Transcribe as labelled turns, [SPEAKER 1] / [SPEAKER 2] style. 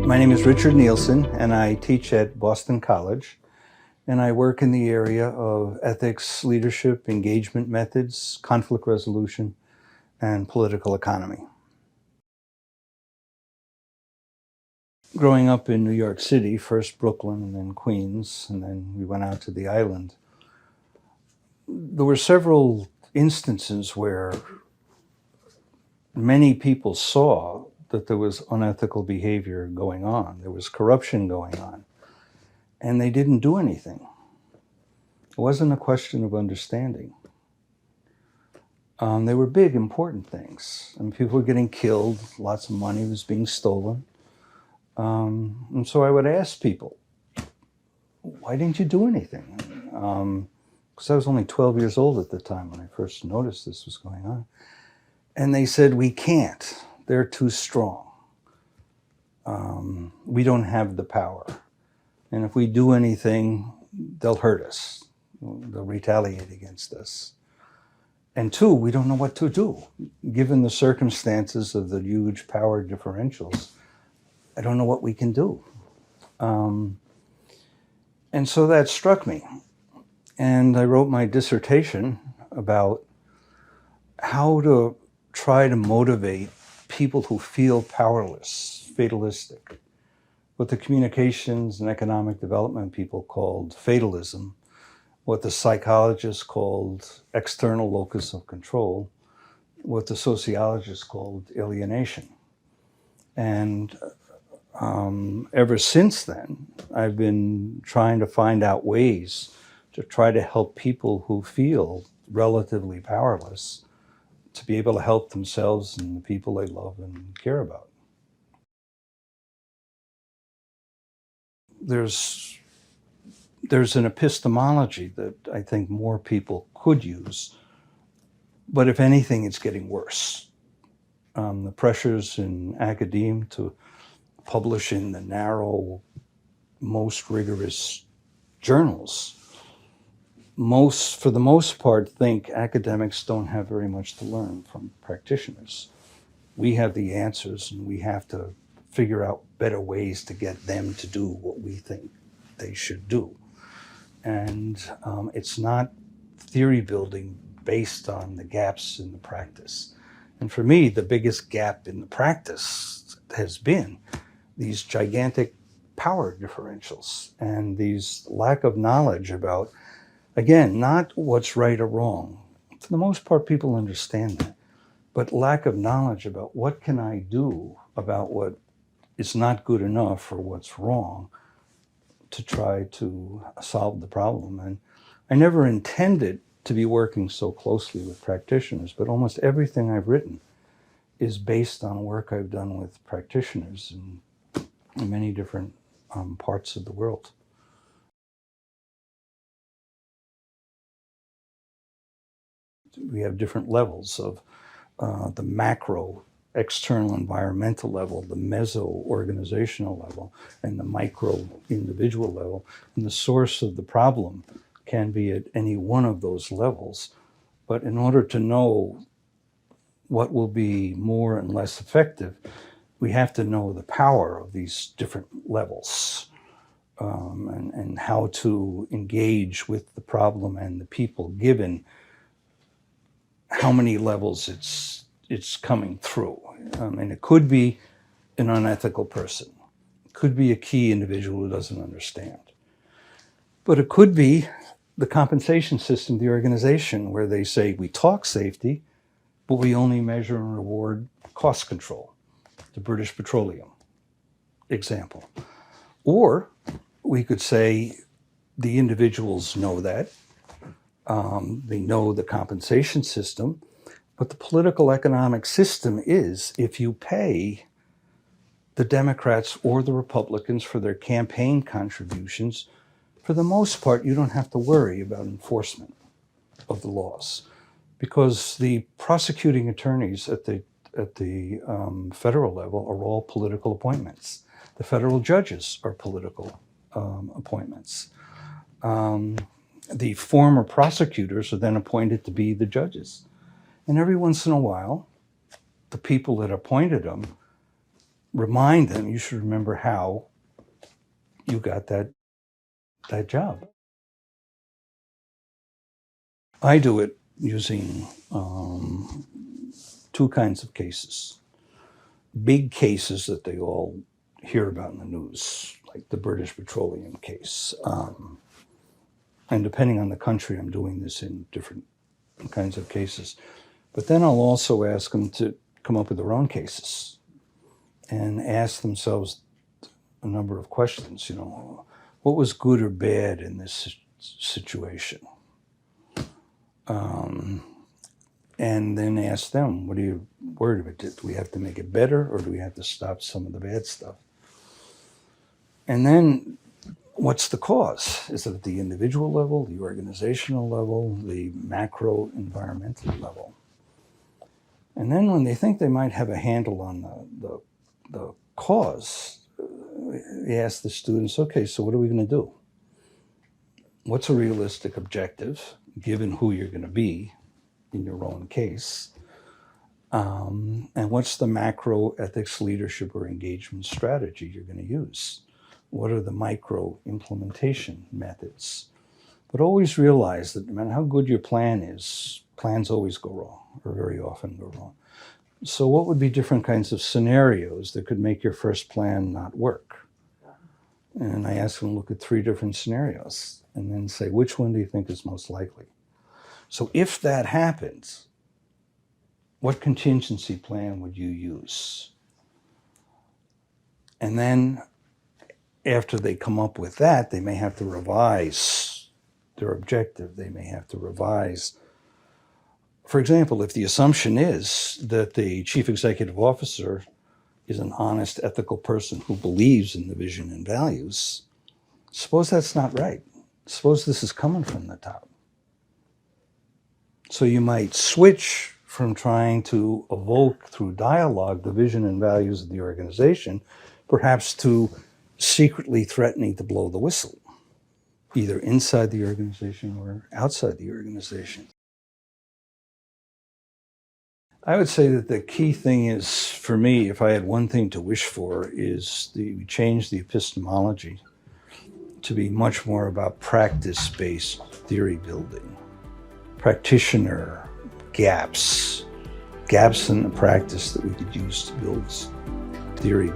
[SPEAKER 1] My name is Richard Nielsen, and I teach at Boston College, and I work in the area of ethics, leadership, engagement methods, conflict resolution, and political economy. Growing up in New York City, first Brooklyn and then Queens, and then we went out to the island, there were several instances where many people saw that there was unethical behavior going on, there was corruption going on, and they didn't do anything. It wasn't a question of understanding. They were big, important things. And people were getting killed, lots of money was being stolen. And so I would ask people, why didn't you do anything? Because I was only 12 years old at the time when I first noticed this was going on. And they said, we can't. They're too strong. We don't have the power. And if we do anything, they'll hurt us. They'll retaliate against us. And two, we don't know what to do. Given the circumstances of the huge power differentials, I don't know what we can do. And so that struck me. And I wrote my dissertation about how to try to motivate people who feel powerless, fatalistic, what the communications and economic development people called fatalism, what the psychologists called external locus of control, what the sociologists called alienation. And ever since then, I've been trying to find out ways to try to help people who feel relatively powerless to be able to help themselves and the people they love and care about. There's an epistemology that I think more people could use, but if anything, it's getting worse. The pressures in academia to publish in the narrow, most rigorous journals, for the most part, think academics don't have very much to learn from practitioners. We have the answers, and we have to figure out better ways to get them to do what we think they should do. And it's not theory building based on the gaps in the practice. And for me, the biggest gap in the practice has been these gigantic power differentials and these lack of knowledge about, again, not what's right or wrong. For the most part, people understand that, but lack of knowledge about what can I do about what is not good enough or what's wrong to try to solve the problem. And I never intended to be working so closely with practitioners, but almost everything I've written is based on work I've done with practitioners in many different parts of the world. We have different levels of the macro external environmental level, the meso-organizational level, and the micro-individual level. And the source of the problem can be at any one of those levels. But in order to know what will be more and less effective, we have to know the power of these different levels and how to engage with the problem and the people, given how many levels it's coming through. And it could be an unethical person. It could be a key individual who doesn't understand. But it could be the compensation system, the organization, where they say, we talk safety, but we only measure and reward cost control. The British Petroleum example. Or we could say the individuals know that. They know the compensation system. But the political economic system is, if you pay the Democrats or the Republicans for their campaign contributions, for the most part, you don't have to worry about enforcement of the laws, because the prosecuting attorneys at the federal level are all political appointments. The federal judges are political appointments. The former prosecutors are then appointed to be the judges. And every once in a while, the people that appointed them remind them, you should remember how you got that job. I do it using two kinds of cases. Big cases that they all hear about in the news, like the British Petroleum case. And depending on the country, I'm doing this in different kinds of cases. But then I'll also ask them to come up with their own cases and ask themselves a number of questions. You know, what was good or bad in this situation? And then ask them, what are you worried about? Do we have to make it better, or do we have to stop some of the bad stuff? And then what's the cause? Is it at the individual level, the organizational level, the macro environmental level? And then when they think they might have a handle on the cause, we ask the students, okay, so what are we going to do? What's a realistic objective, given who you're going to be in your own case? And what's the macro ethics, leadership, or engagement strategy you're going to use? What are the micro implementation methods? But always realize that no matter how good your plan is, plans always go wrong, or very often go wrong. So what would be different kinds of scenarios that could make your first plan not work? And I ask them to look at 3 different scenarios and then say, which one do you think is most likely? So if that happens, what contingency plan would you use? And then after they come up with that, they may have to revise their objective. They may have to revise. For example, if the assumption is that the chief executive officer is an honest, ethical person who believes in the vision and values, suppose that's not right. Suppose this is coming from the top. So you might switch from trying to evoke through dialogue the vision and values of the organization, perhaps to secretly threatening to blow the whistle, either inside the organization or outside the organization. I would say that the key thing is, for me, if I had one thing to wish for, is we change the epistemology to be much more about practice-based theory building, practitioner gaps in the practice that we could use to build theory.